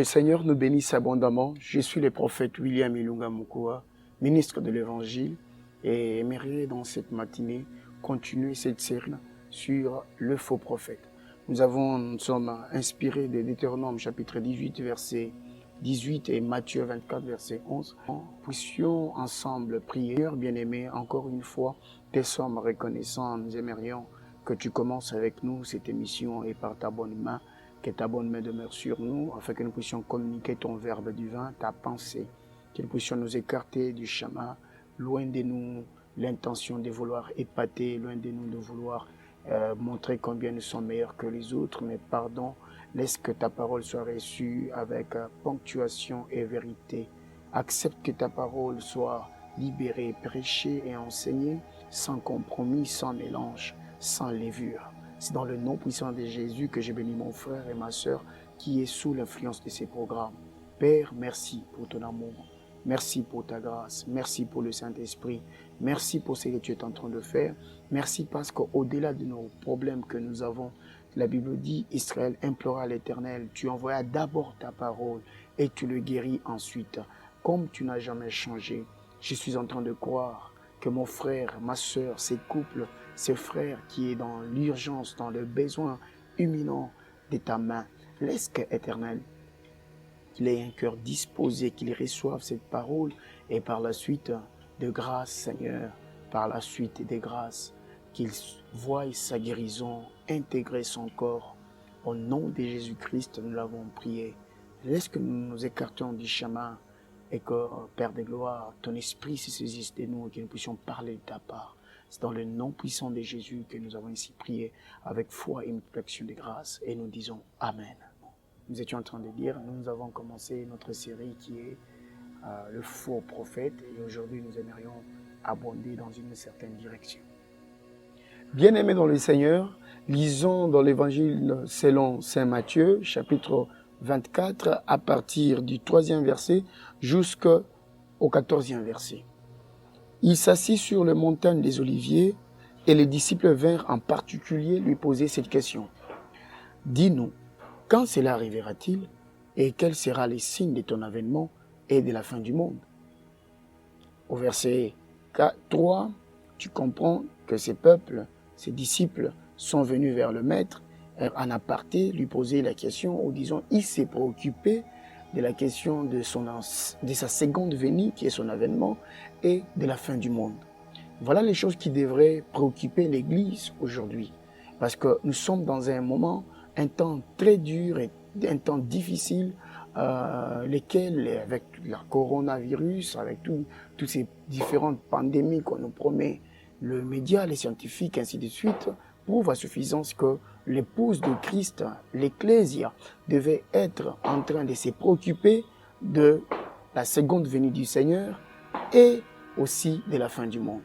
Seigneur nous bénisse abondamment. Je suis le prophète William Ilunga Mukua, ministre de l'Évangile, et aimerais dans cette matinée continuer cette série sur le faux prophète. Nous sommes inspirés de Deutéronome chapitre 18, verset 18 et Matthieu 24, verset 11. Puissions ensemble prier, bien-aimés, encore une fois, te sommes reconnaissants, nous aimerions que tu commences avec nous cette émission et par ta bonne main, que ta bonne main demeure sur nous, afin que nous puissions communiquer ton verbe divin, ta pensée, que nous puissions nous écarter du chemin, loin de nous l'intention de vouloir épater, loin de nous de vouloir montrer combien nous sommes meilleurs que les autres, mais pardon, laisse que ta parole soit reçue avec ponctuation et vérité. Accepte que ta parole soit libérée, prêchée et enseignée sans compromis, sans mélange, sans levure. C'est dans le nom puissant de Jésus que j'ai béni mon frère et ma sœur qui est sous l'influence de ces programmes. Père, merci pour ton amour. Merci pour ta grâce. Merci pour le Saint-Esprit. Merci pour ce que tu es en train de faire. Merci parce qu'au-delà de nos problèmes que nous avons, la Bible dit, Israël implora l'Éternel. Tu envoyas d'abord ta parole et tu le guéris ensuite. Comme tu n'as jamais changé, je suis en train de croire que mon frère, ma sœur, ces couples, ce frère qui est dans l'urgence, dans le besoin imminent de ta main, laisse que, Éternel, qu'il ait un cœur disposé, qu'il reçoive cette parole et par la suite de grâce, Seigneur, par la suite des grâces, qu'il voie sa guérison intégrer son corps. Au nom de Jésus-Christ, nous l'avons prié. Laisse que nous nous écartions du chemin et que, Père de gloire, ton esprit se saisisse de nous et que nous puissions parler de ta part. C'est dans le nom puissant de Jésus que nous avons ainsi prié avec foi et une action de grâce et nous disons Amen. Nous étions en train de dire, nous avons commencé notre série qui est le faux prophète et aujourd'hui nous aimerions abonder dans une certaine direction. Bien-aimés dans le Seigneur, lisons dans l'évangile selon Saint Matthieu, chapitre 24, à partir du 3e verset jusqu'au 14e verset. Il s'assit sur le montagne des Oliviers et les disciples vinrent en particulier lui poser cette question. Dis-nous, quand cela arrivera-t-il et quel sera le signe de ton avènement et de la fin du monde? Au verset 3, tu comprends que ces peuples, ces disciples sont venus vers le maître en aparté lui poser la question ou disons il s'est préoccupé de la question de sa seconde venue qui est son avènement et de la fin du monde. Voilà les choses qui devraient préoccuper l'Église aujourd'hui parce que nous sommes dans un moment, un temps très dur et un temps difficile lesquels, avec le coronavirus, avec toutes ces différentes pandémies qu'on nous promet, le média, les scientifiques, ainsi de suite, prouvent à suffisance que l'épouse de Christ, l'Ecclésia, devait être en train de se préoccuper de la seconde venue du Seigneur et aussi de la fin du monde.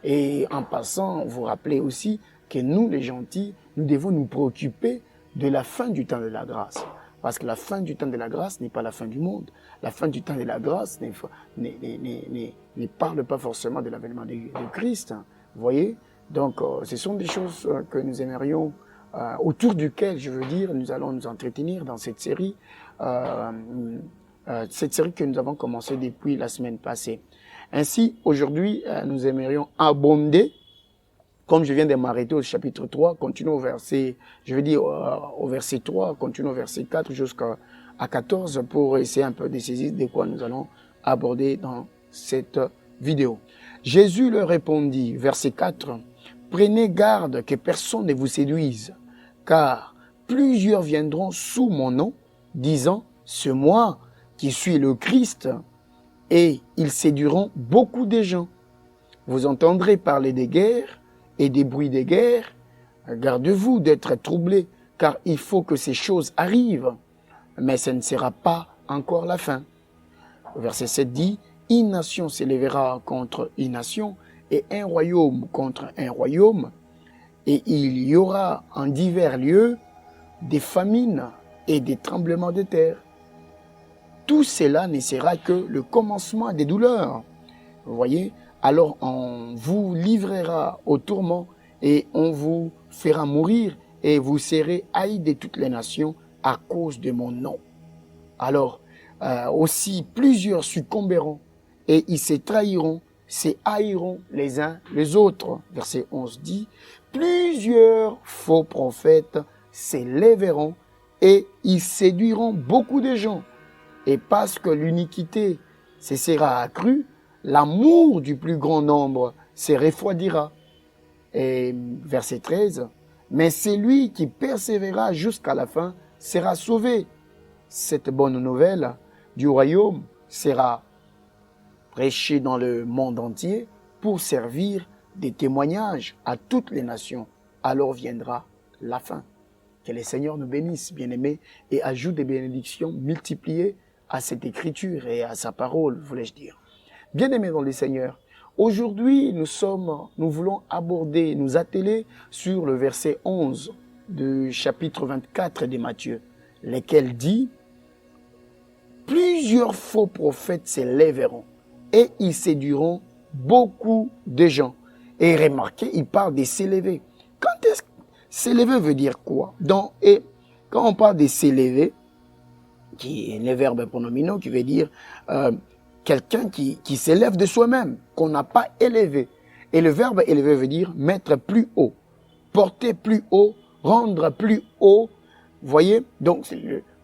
Et en passant, vous rappelez aussi que nous, les gentils, nous devons nous préoccuper de la fin du temps de la grâce. Parce que la fin du temps de la grâce n'est pas la fin du monde. La fin du temps de la grâce ne parle pas forcément de l'avènement de Christ. Vous voyez? Donc, ce sont des choses que nous aimerions, autour duquel, je veux dire, nous allons nous entretenir dans cette série que nous avons commencée depuis la semaine passée. Ainsi, aujourd'hui, nous aimerions abonder. Comme je viens de m'arrêter au chapitre 3, continuons au verset, au verset 3, continuons au verset 4 jusqu'à 14 pour essayer un peu de saisir de quoi nous allons aborder dans cette vidéo. Jésus leur répondit, verset 4, « Prenez garde que personne ne vous séduise, car plusieurs viendront sous mon nom, disant, c'est moi qui suis le Christ, et ils séduiront beaucoup de gens. Vous entendrez parler des guerres, et des bruits de guerre, gardez-vous d'être troublés, car il faut que ces choses arrivent, mais ce ne sera pas encore la fin. » Verset 7 dit, « Une nation s'élèvera contre une nation, et un royaume contre un royaume, et il y aura en divers lieux des famines et des tremblements de terre. Tout cela ne sera que le commencement des douleurs. » Vous voyez ? Alors on vous livrera au tourment et on vous fera mourir et vous serez haïs de toutes les nations à cause de mon nom. Alors, aussi, plusieurs succomberont et ils se trahiront, se haïront les uns les autres. Verset 11 dit, plusieurs faux prophètes s'élèveront et ils séduiront beaucoup de gens. Et parce que l'iniquité se sera accrue, l'amour du plus grand nombre se refroidira. Et verset 13, mais celui qui persévérera jusqu'à la fin sera sauvé. Cette bonne nouvelle du royaume sera prêchée dans le monde entier pour servir des témoignages à toutes les nations. Alors viendra la fin. Que le Seigneur nous bénisse, bien-aimés, et ajoute des bénédictions multipliées à cette écriture et à sa parole, voulais-je dire. Bien-aimés dans le Seigneur, aujourd'hui nous voulons aborder, nous atteler sur le verset 11 du chapitre 24 de Matthieu, lequel dit « Plusieurs faux prophètes s'élèveront et ils séduiront beaucoup de gens. » Et remarquez, il parle de s'élever. Quand est-ce que s'élever veut dire quoi? Quand on parle de s'élever, qui est le verbe pronominal, qui veut dire quelqu'un qui s'élève de soi-même, qu'on n'a pas élevé. Et le verbe élever veut dire mettre plus haut, porter plus haut, rendre plus haut. Voyez? Donc,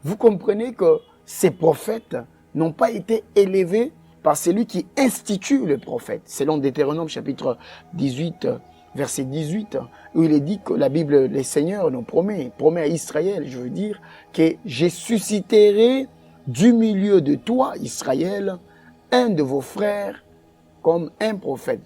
vous comprenez que ces prophètes n'ont pas été élevés par celui qui institue le prophète. Selon Deutéronome chapitre 18, verset 18, où il est dit que la Bible, les Seigneurs nous promet à Israël, je veux dire, que je susciterai du milieu de toi, Israël, un de vos frères comme un prophète.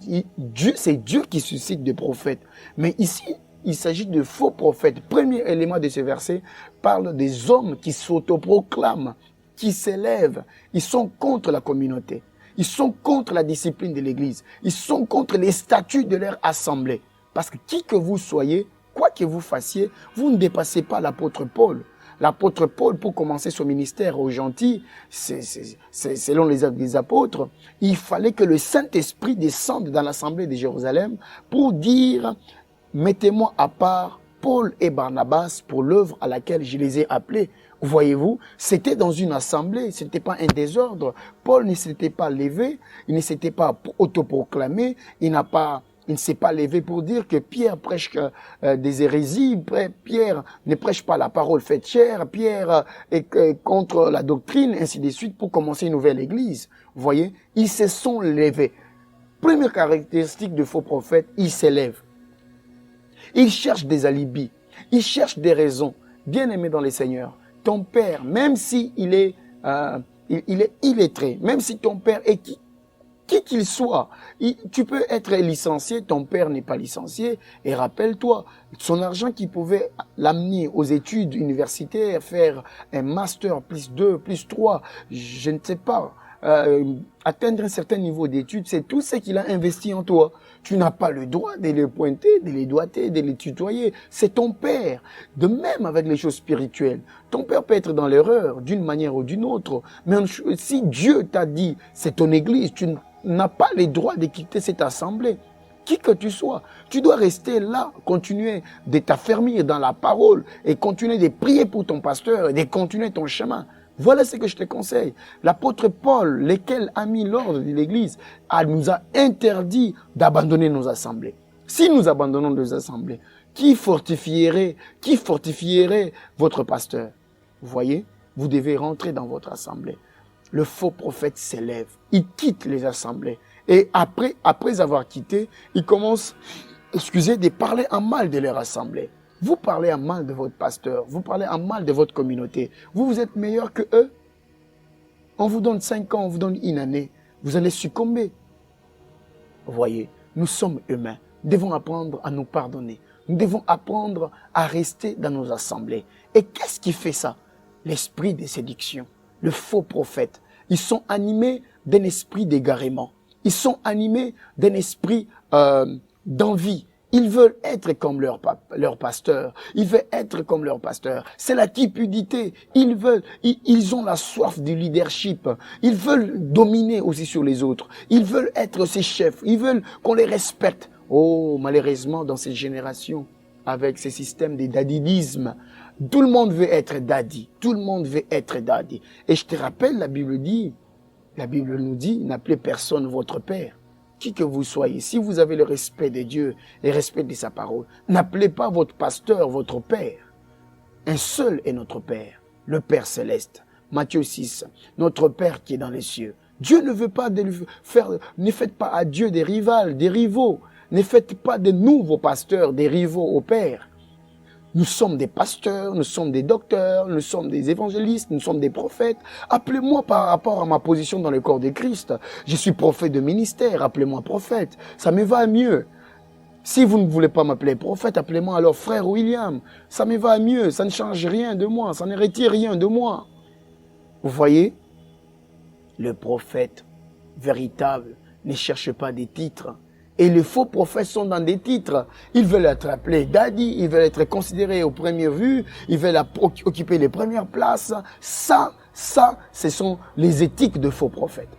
C'est Dieu qui suscite des prophètes. Mais ici, il s'agit de faux prophètes. Premier élément de ce verset parle des hommes qui s'autoproclament, qui s'élèvent. Ils sont contre la communauté. Ils sont contre la discipline de l'Église. Ils sont contre les statuts de leur assemblée. Parce que qui que vous soyez, quoi que vous fassiez, vous ne dépassez pas l'apôtre Paul. L'apôtre Paul, pour commencer son ministère aux gentils, selon les apôtres, il fallait que le Saint-Esprit descende dans l'assemblée de Jérusalem pour dire « Mettez-moi à part Paul et Barnabas pour l'œuvre à laquelle je les ai appelés. » Voyez-vous, c'était dans une assemblée, ce n'était pas un désordre. Paul ne s'était pas levé, il ne s'était pas autoproclamé, il ne s'est pas levé pour dire que Pierre prêche des hérésies, Pierre ne prêche pas la parole faite chair, Pierre est contre la doctrine, ainsi de suite, pour commencer une nouvelle église. Vous voyez, ils se sont levés. Première caractéristique du faux prophète, ils s'élèvent. Ils cherchent des alibis, ils cherchent des raisons. Bien aimé dans les Seigneurs, ton père, même s'il est illettré, même si ton père est qui qu'il soit, tu peux être licencié, ton père n'est pas licencié, et rappelle-toi, son argent qui pouvait l'amener aux études universitaires, faire un master plus 2, plus 3, je ne sais pas, atteindre un certain niveau d'études, c'est tout ce qu'il a investi en toi. Tu n'as pas le droit de les pointer, de les doiter, de les tutoyer. C'est ton père. De même avec les choses spirituelles. Ton père peut être dans l'erreur d'une manière ou d'une autre. Mais si Dieu t'a dit, c'est ton église, tu n'as pas le droit de quitter cette assemblée. Qui que tu sois, tu dois rester là, continuer de t'affermir dans la parole et continuer de prier pour ton pasteur et de continuer ton chemin. Voilà ce que je te conseille. L'apôtre Paul, lequel a mis l'ordre de l'Église, nous a interdit d'abandonner nos assemblées. Si nous abandonnons nos assemblées, qui fortifierait votre pasteur? Vous voyez, vous devez rentrer dans votre assemblée. Le faux prophète s'élève, il quitte les assemblées. Et après avoir quitté, il commence, de parler en mal de leur assemblée. Vous parlez en mal de votre pasteur, vous parlez en mal de votre communauté. Vous êtes meilleur que eux. On vous donne 5 ans, on vous donne une année. Vous allez succomber. Vous voyez, nous sommes humains. Nous devons apprendre à nous pardonner. Nous devons apprendre à rester dans nos assemblées. Et qu'est-ce qui fait ça? L'esprit de séduction, le faux prophète. Ils sont animés d'un esprit d'égarement. Ils sont animés d'un esprit d'envie. Ils veulent être comme leur pasteur. Ils veulent être comme leur pasteur. C'est la cupidité. Ils ont la soif du leadership. Ils veulent dominer aussi sur les autres. Ils veulent être ses chefs. Ils veulent qu'on les respecte. Oh, malheureusement, dans cette génération, avec ces systèmes de dadidisme, Tout le monde veut être daddy. Tout le monde veut être daddy. Et je te rappelle, la Bible nous dit, n'appelez personne votre père. Qui que vous soyez, si vous avez le respect de Dieu et le respect de sa parole, n'appelez pas votre pasteur votre père. Un seul est notre Père, le Père céleste. Matthieu 6, notre Père qui est dans les cieux. Dieu ne veut pas ne faites pas à Dieu des rivaux. Ne faites pas de nous, vos pasteurs, des rivaux au Père. Nous sommes des pasteurs, nous sommes des docteurs, nous sommes des évangélistes, nous sommes des prophètes. Appelez-moi par rapport à ma position dans le corps de Christ. Je suis prophète de ministère, appelez-moi prophète. Ça me va mieux. Si vous ne voulez pas m'appeler prophète, appelez-moi alors frère William. Ça me va mieux, ça ne change rien de moi, ça ne retire rien de moi. Vous voyez, le prophète véritable ne cherche pas des titres. Et les faux prophètes sont dans des titres. Ils veulent être appelés daddy, ils veulent être considérés aux premières vues, ils veulent occuper les premières places. Ça, ce sont les éthiques de faux prophètes.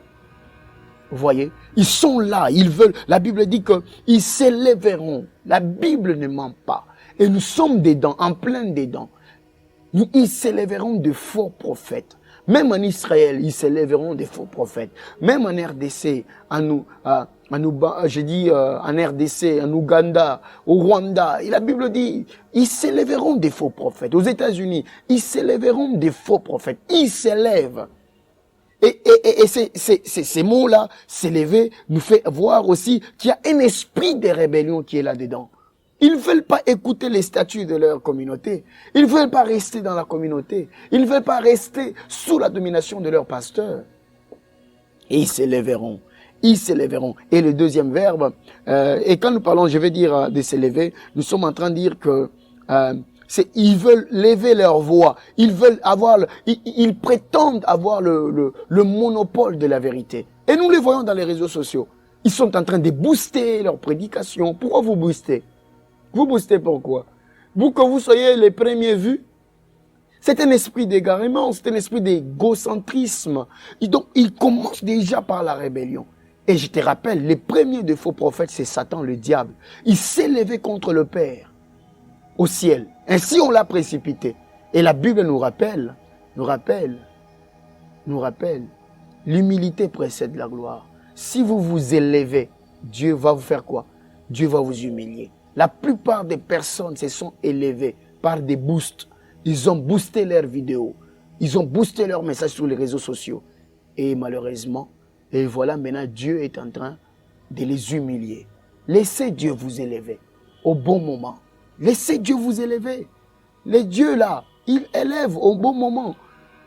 Vous voyez, ils sont là, ils veulent. La Bible dit qu'ils s'élèveront. La Bible ne ment pas. Et nous sommes dedans, en plein dedans. Ils s'élèveront de faux prophètes. Même en Israël, ils s'élèveront des faux prophètes. Même en RDC, en RDC, en Ouganda, au Rwanda, et la Bible dit, ils s'élèveront des faux prophètes. Aux États-Unis, ils s'élèveront des faux prophètes. Ils s'élèvent. Et ces mots-là, s'élever, nous fait voir aussi qu'il y a un esprit de rébellion qui est là-dedans. Ils ne veulent pas écouter les statuts de leur communauté. Ils ne veulent pas rester dans la communauté. Ils ne veulent pas rester sous la domination de leur pasteur. Et ils s'élèveront. Ils s'élèveront. Et le deuxième verbe, et quand nous parlons, je vais dire de s'élever, nous sommes en train de dire que ils veulent lever leur voix. Ils prétendent avoir le monopole de la vérité. Et nous les voyons dans les réseaux sociaux. Ils sont en train de booster leur prédication. Pourquoi vous boostez? Vous boostez pourquoi? Pour que vous soyez les premiers vus. C'est un esprit d'égarement, c'est un esprit d'égocentrisme. Et donc, il commence déjà par la rébellion. Et je te rappelle, les premiers de faux prophètes, c'est Satan, le diable. Il s'est levé contre le Père au ciel. Ainsi, on l'a précipité. Et la Bible nous rappelle, l'humilité précède la gloire. Si vous vous élevez, Dieu va vous faire quoi? Dieu va vous humilier. La plupart des personnes se sont élevées par des boosts. Ils ont boosté leurs vidéos. Ils ont boosté leurs messages sur les réseaux sociaux. Et malheureusement, et voilà maintenant Dieu est en train de les humilier. Laissez Dieu vous élever au bon moment. Laissez Dieu vous élever. Les dieux là, ils élèvent au bon moment.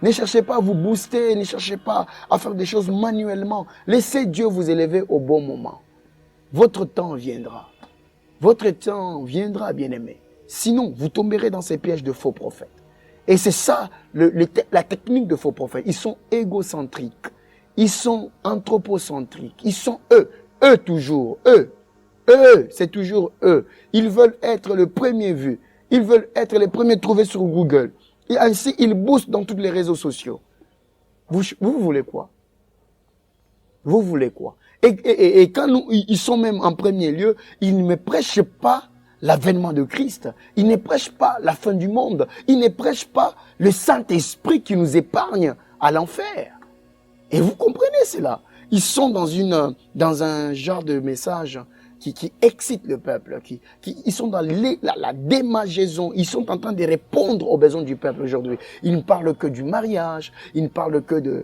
Ne cherchez pas à vous booster, ne cherchez pas à faire des choses manuellement. Laissez Dieu vous élever au bon moment. Votre temps viendra. Votre temps viendra, bien-aimé. Sinon, vous tomberez dans ces pièges de faux prophètes. Et c'est ça, la technique de faux prophètes. Ils sont égocentriques. Ils sont anthropocentriques. Ils sont eux toujours, eux, c'est toujours eux. Ils veulent être le premier vu. Ils veulent être les premiers trouvés sur Google. Et ainsi, ils boostent dans tous les réseaux sociaux. Vous voulez quoi? Vous voulez quoi? Et quand ils sont même en premier lieu, ils ne prêchent pas l'avènement de Christ. Ils ne prêchent pas la fin du monde. Ils ne prêchent pas le Saint-Esprit qui nous épargne à l'enfer. Et vous comprenez cela? Ils sont dans un genre de message qui excite le peuple. Ils sont dans la démageaison. Ils sont en train de répondre aux besoins du peuple aujourd'hui. Ils ne parlent que du mariage. Ils ne parlent que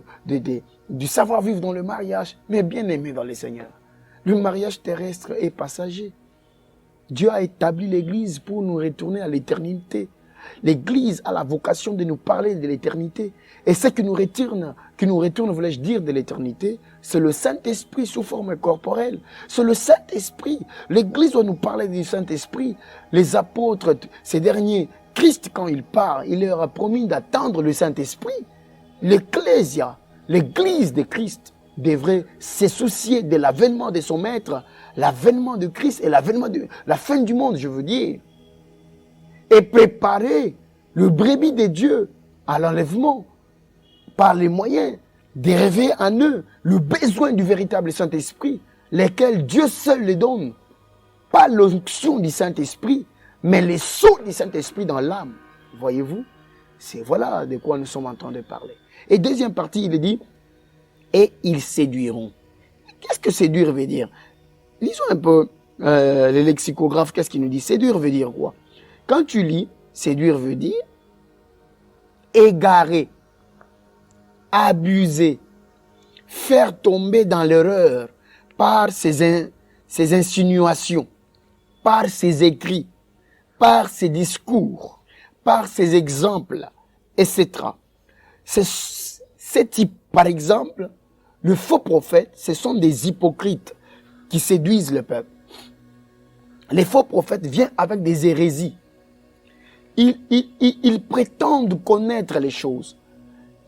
du savoir-vivre dans le mariage. Mais bien aimé dans les Seigneurs, le mariage terrestre est passager. Dieu a établi l'Église pour nous retourner à l'éternité. L'Église a la vocation de nous parler de l'éternité. Et ce qui nous retourne, voulais-je dire, de l'éternité, c'est le Saint-Esprit sous forme corporelle. C'est le Saint-Esprit. L'Église doit nous parler du Saint-Esprit. Les apôtres, ces derniers, Christ, quand il part, il leur a promis d'attendre le Saint-Esprit. L'Ecclésia, l'Église de Christ, devrait se soucier de l'avènement de son Maître, l'avènement de Christ et l'avènement de la fin du monde, je veux dire. Et préparer le brebis de Dieu à l'enlèvement par les moyens de réveiller en eux le besoin du véritable Saint-Esprit, lesquels Dieu seul les donne. Pas l'onction du Saint-Esprit, mais les sauts du Saint-Esprit dans l'âme. Voyez-vous? C'est voilà de quoi nous sommes en train de parler. Et deuxième partie, il dit, et ils séduiront. Qu'est-ce que séduire veut dire? Lisons un peu les lexicographes, qu'est-ce qu'il nous dit? Séduire veut dire quoi? Quand tu lis, séduire veut dire égarer, abuser, faire tomber dans l'erreur par ses insinuations, par ses écrits, par ses discours, par ses exemples, etc. Ces types, par exemple, le faux prophète, ce sont des hypocrites qui séduisent le peuple. Les faux prophètes viennent avec des hérésies. Ils prétendent connaître les choses.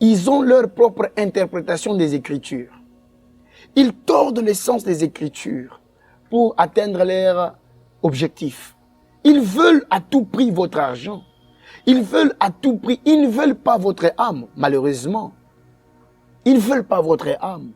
Ils ont leur propre interprétation des Écritures. Ils tordent le sens des Écritures pour atteindre leur objectif. Ils veulent à tout prix votre argent. Ils veulent à tout prix, ils ne veulent pas votre âme, malheureusement. Ils ne veulent pas votre âme.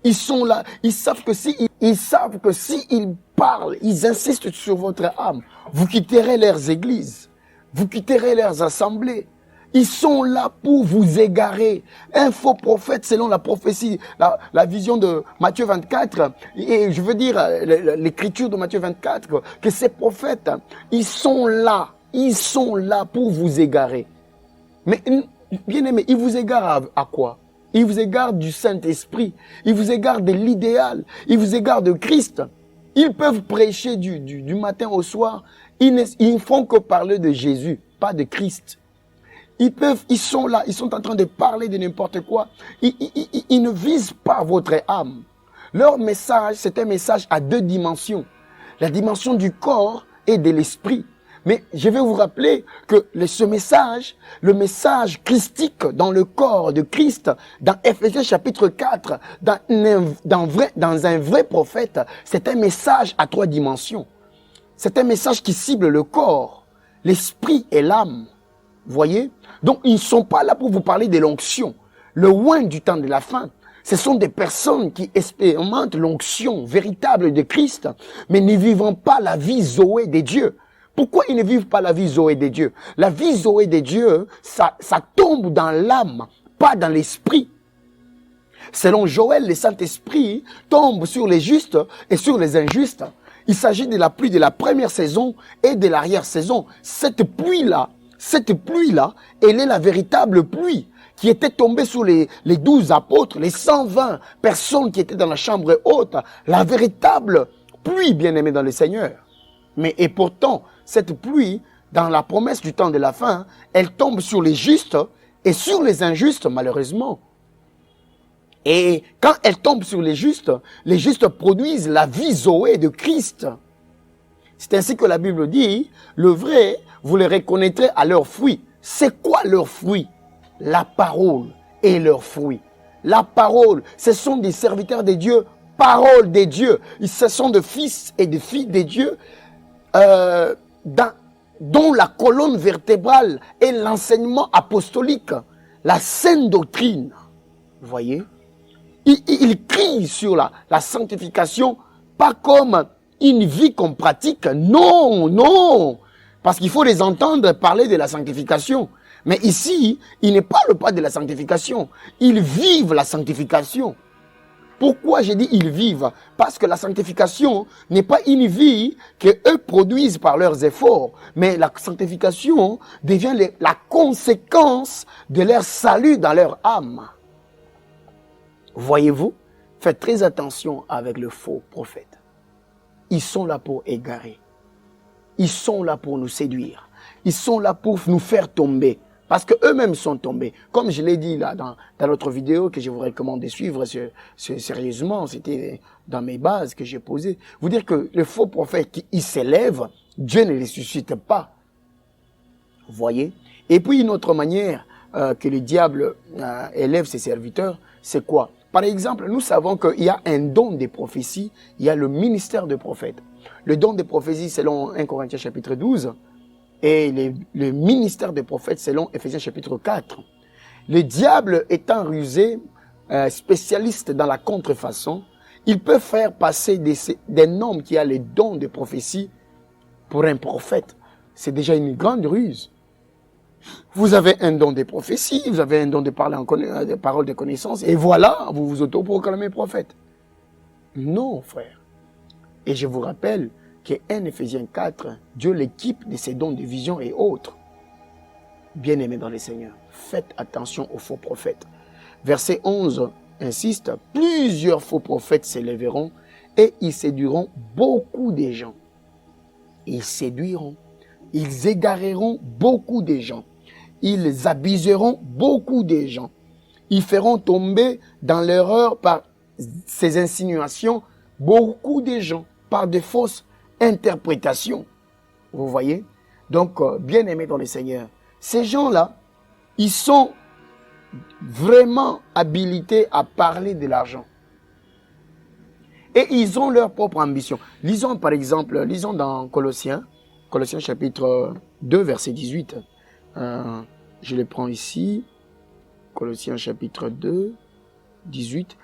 Ils sont là, ils savent que s'ils parlent, ils insistent sur votre âme, vous quitterez leurs églises, vous quitterez leurs assemblées. Ils sont là pour vous égarer. Un faux prophète, selon la prophétie, la vision de Matthieu 24, et je veux dire l'écriture de Matthieu 24, que ces prophètes, ils sont là pour vous égarer. Mais bien aimé, ils vous égarent à quoi? Ils vous égarent du Saint-Esprit, ils vous égarent de l'idéal, ils vous égarent de Christ. Ils peuvent prêcher du matin au soir, ils ne font que parler de Jésus, pas de Christ. Ils sont là, ils sont en train de parler de n'importe quoi. Ils ne visent pas votre âme. Leur message, c'est un message à deux dimensions. La dimension du corps et de l'esprit. Mais je vais vous rappeler que ce message, le message christique dans le corps de Christ, dans Ephésiens chapitre 4, dans un vrai prophète, c'est un message à trois dimensions. C'est un message qui cible le corps, l'esprit et l'âme. Voyez? Donc, ils ne sont pas là pour vous parler de l'onction. Le oint du temps de la fin, ce sont des personnes qui expérimentent l'onction véritable de Christ, mais ne vivant pas la vie Zoé de Dieu. Pourquoi ils ne vivent pas la vie Zoé de Dieu? La vie Zoé de Dieu, ça tombe dans l'âme, pas dans l'esprit. Selon Joël, le Saint-Esprit tombe sur les justes et sur les injustes. Il s'agit de la pluie de la première saison et de l'arrière-saison. Cette pluie-là, elle est la véritable pluie qui était tombée sur les 12 apôtres, les 120 personnes qui étaient dans la chambre haute. La véritable pluie, bien-aimée dans le Seigneur. Et pourtant, cette pluie, dans la promesse du temps de la fin, elle tombe sur les justes et sur les injustes, malheureusement. Et quand elle tombe sur les justes produisent la vie Zoé de Christ. C'est ainsi que la Bible dit, le vrai, vous les reconnaîtrez à leurs fruits. C'est quoi leurs fruits? La parole est leurs fruits. La parole, ce sont des serviteurs de Dieu, parole de Dieu. Ce sont des fils et des filles de Dieu dont la colonne vertébrale est l'enseignement apostolique, la saine doctrine. Vous voyez? Il crie sur la sanctification, pas comme une vie qu'on pratique. Non, non. Parce qu'il faut les entendre parler de la sanctification. Mais ici, ils ne parlent pas de la sanctification. Ils vivent la sanctification. Pourquoi j'ai dit ils vivent? Parce que la sanctification n'est pas une vie qu'eux produisent par leurs efforts. Mais la sanctification devient la conséquence de leur salut dans leur âme. Voyez-vous? Faites très attention avec le faux prophète. Ils sont là pour égarer. Ils sont là pour nous séduire. Ils sont là pour nous faire tomber. Parce qu'eux-mêmes sont tombés. Comme je l'ai dit là dans notre vidéo que je vous recommande de suivre sérieusement, c'était dans mes bases que j'ai posées. Vous dire que le faux prophète qui s'élève, Dieu ne les suscite pas. Vous voyez? Et puis une autre manière que le diable élève ses serviteurs, c'est quoi? Par exemple, nous savons qu'il y a un don des prophéties, il y a le ministère de prophète. Le don des prophéties selon 1 Corinthiens chapitre 12 et le ministère des prophètes selon Ephésiens chapitre 4. Le diable étant rusé, spécialiste dans la contrefaçon, il peut faire passer d'un homme qui a le don de prophétie pour un prophète. C'est déjà une grande ruse. Vous avez un don de prophétie, vous avez un don de parler des paroles de connaissance, et voilà, vous vous autoproclamez prophète. Non, frère. Et je vous rappelle qu'en Éphésiens 4, Dieu l'équipe de ses dons de vision et autres. Bien-aimés dans le Seigneur, faites attention aux faux prophètes. Verset 11 insiste, plusieurs faux prophètes s'élèveront et ils séduiront beaucoup de gens. Ils séduiront, ils égareront beaucoup de gens. Ils abuseront beaucoup de gens. Ils feront tomber dans l'erreur par ces insinuations beaucoup de gens, par de fausses interprétations. Vous voyez? Donc, bien-aimés dans le Seigneur, ces gens-là, ils sont vraiment habilités à parler de l'argent. Et ils ont leur propre ambition. Lisons par exemple, lisons dans Colossiens chapitre 2, verset 18. Je le prends ici. Colossiens chapitre 2, 18.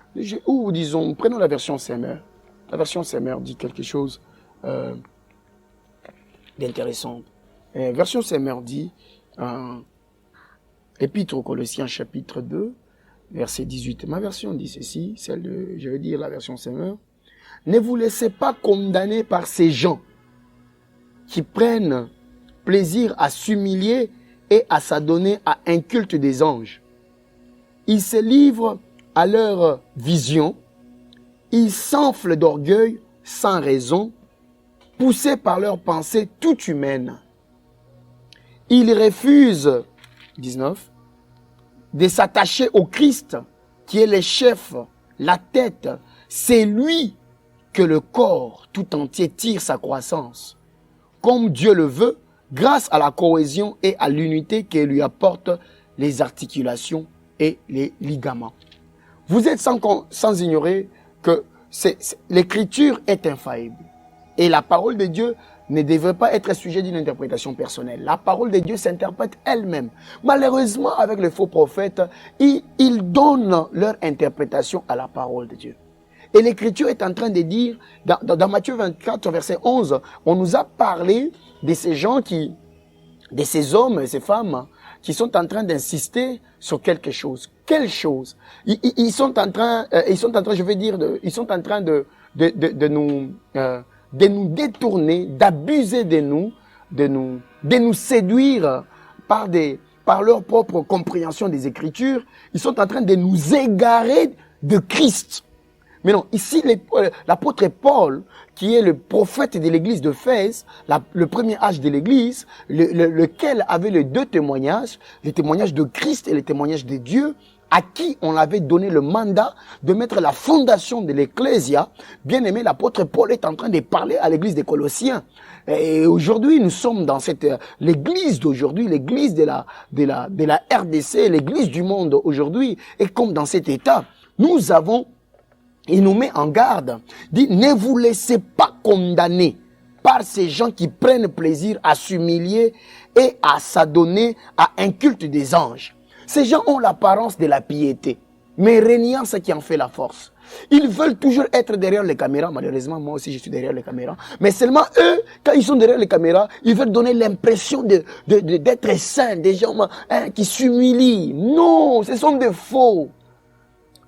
Ou disons, prenons la version Semeur. La version Semeur dit quelque chose d'intéressant. Version Semeur dit, Épître aux Colossiens chapitre 2, verset 18. Ma version dit ceci, celle de, je vais dire la version Semeur. Ne vous laissez pas condamner par ces gens qui prennent plaisir à s'humilier et à s'adonner à un culte des anges. Ils se livrent à leur vision, ils s'enflent d'orgueil sans raison, poussés par leurs pensées toutes humaines. Ils refusent, 19, de s'attacher au Christ, qui est le chef, la tête. C'est lui que le corps tout entier tire sa croissance, comme Dieu le veut, grâce à la cohésion et à l'unité que lui apportent les articulations et les ligaments. Vous êtes sans ignorer que l'écriture est infaillible. Et la parole de Dieu ne devrait pas être sujet d'une interprétation personnelle. La parole de Dieu s'interprète elle-même. Malheureusement, avec les faux prophètes, ils donnent leur interprétation à la parole de Dieu. Et l'écriture est en train de dire, dans Matthieu 24, verset 11, on nous a parlé de ces gens de ces hommes et ces femmes qui sont en train d'insister sur quelque chose. Quelle chose? Ils sont en train, je veux dire, ils sont en train de nous détourner, d'abuser de nous séduire par leur propre compréhension des Écritures. Ils sont en train de nous égarer de Christ. Mais non, ici, l'apôtre Paul, qui est le prophète de l'église d'Éphèse, le premier âge de l'église, lequel avait les deux témoignages, le témoignage de Christ et le témoignage de Dieu, à qui on avait donné le mandat de mettre la fondation de l'Ecclésia. Bien aimé, l'apôtre Paul est en train de parler à l'église des Colossiens. Et aujourd'hui, nous sommes dans l'église d'aujourd'hui, l'église de la RDC, l'église du monde aujourd'hui. Et comme dans cet état, il nous met en garde, dit, ne vous laissez pas condamner par ces gens qui prennent plaisir à s'humilier et à s'adonner à un culte des anges. Ces gens ont l'apparence de la piété, mais régnant ce qui en fait la force. Ils veulent toujours être derrière les caméras. Malheureusement, moi aussi, je suis derrière les caméras. Mais seulement eux, quand ils sont derrière les caméras, ils veulent donner l'impression d'être saints, des gens qui s'humilient. Non, ce sont des faux.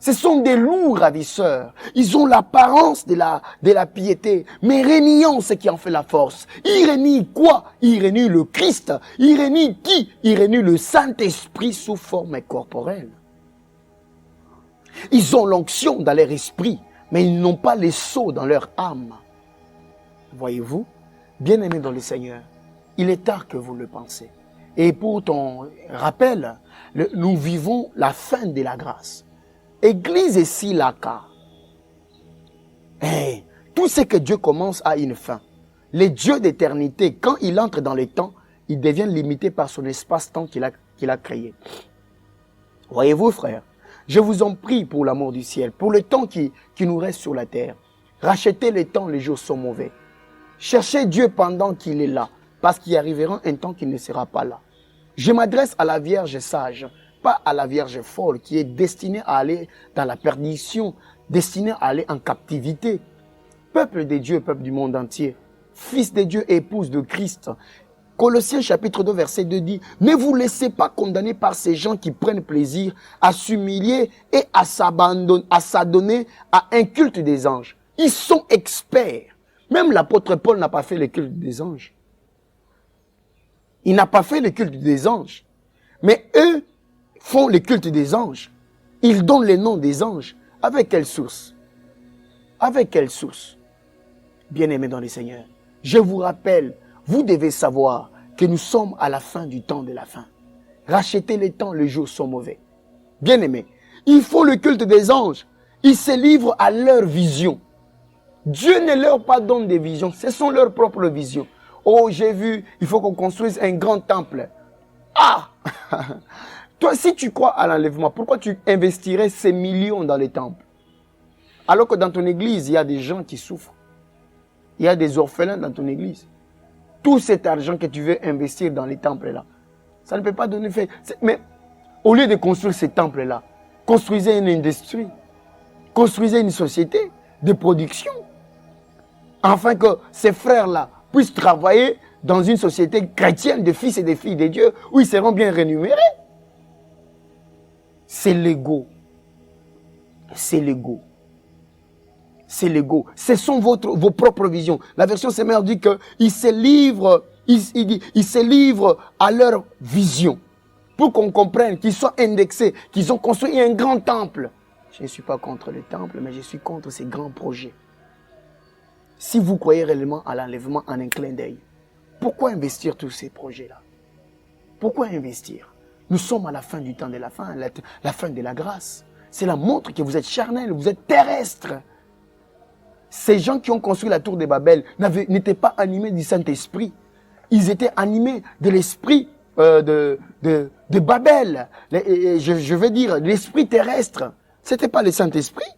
Ce sont des loups ravisseurs. Ils ont l'apparence de la piété, mais régnant ce qui en fait la force. Ils régnent quoi? Ils régnent le Christ. Ils régnent qui? Ils régnent le Saint-Esprit sous forme corporelle. Ils ont l'onction dans leur esprit, mais ils n'ont pas les sceaux dans leur âme. Voyez-vous, bien-aimés dans le Seigneur, il est tard que vous le pensez. Et pour ton rappel, nous vivons la fin de la grâce. Église ici, là, car. Tout ce que Dieu commence a une fin. Le Dieu d'éternité, quand il entre dans le temps, il devient limité par son espace-temps qu'il a créé. Voyez-vous, frères, je vous en prie pour l'amour du ciel, pour le temps qui nous reste sur la terre. Rachetez le temps, les jours sont mauvais. Cherchez Dieu pendant qu'il est là, parce qu'il arrivera un temps qu'il ne sera pas là. Je m'adresse à la Vierge sage, pas à la Vierge folle qui est destinée à aller dans la perdition, destinée à aller en captivité. Peuple de Dieu, peuple du monde entier, fils de Dieu, épouse de Christ, Colossiens chapitre 2 verset 2 dit, ne vous laissez pas condamner par ces gens qui prennent plaisir à s'humilier et à s'adonner à un culte des anges. Ils sont experts. Même l'apôtre Paul n'a pas fait le culte des anges. Il n'a pas fait le culte des anges. Mais eux font le culte des anges. Ils donnent les noms des anges. Avec quelle source? Avec quelle source? Bien-aimés dans les Seigneurs, je vous rappelle, vous devez savoir que nous sommes à la fin du temps de la fin. Rachetez les temps, les jours sont mauvais. Bien-aimés, il faut le culte des anges. Ils se livrent à leur vision. Dieu ne leur pas donne des visions, ce sont leurs propres visions. Oh, j'ai vu, il faut qu'on construise un grand temple. Ah! Toi, si tu crois à l'enlèvement, pourquoi tu investirais ces millions dans les temples? Alors que dans ton église, il y a des gens qui souffrent. Il y a des orphelins dans ton église. Tout cet argent que tu veux investir dans les temples-là, ça ne peut pas donner fait. Mais au lieu de construire ces temples-là, construisez une industrie, construisez une société de production, afin que ces frères-là puissent travailler dans une société chrétienne de fils et de filles de Dieu, où ils seront bien rémunérés. C'est l'ego. C'est l'ego. C'est l'ego. Ce sont vos propres visions. La version Semeur dit qu'ils se livrent, ils se livrent à leur vision. Pour qu'on comprenne qu'ils sont indexés, qu'ils ont construit un grand temple. Je ne suis pas contre le temple, mais je suis contre ces grands projets. Si vous croyez réellement à l'enlèvement en un clin d'œil, pourquoi investir tous ces projets-là? Pourquoi investir? Nous sommes à la fin du temps de la fin, la fin de la grâce. Cela montre que vous êtes charnel, vous êtes terrestre. Ces gens qui ont construit la tour de Babel n'étaient pas animés du Saint-Esprit. Ils étaient animés de l'esprit de Babel. Je veux dire, l'esprit terrestre. Ce n'était pas le Saint-Esprit.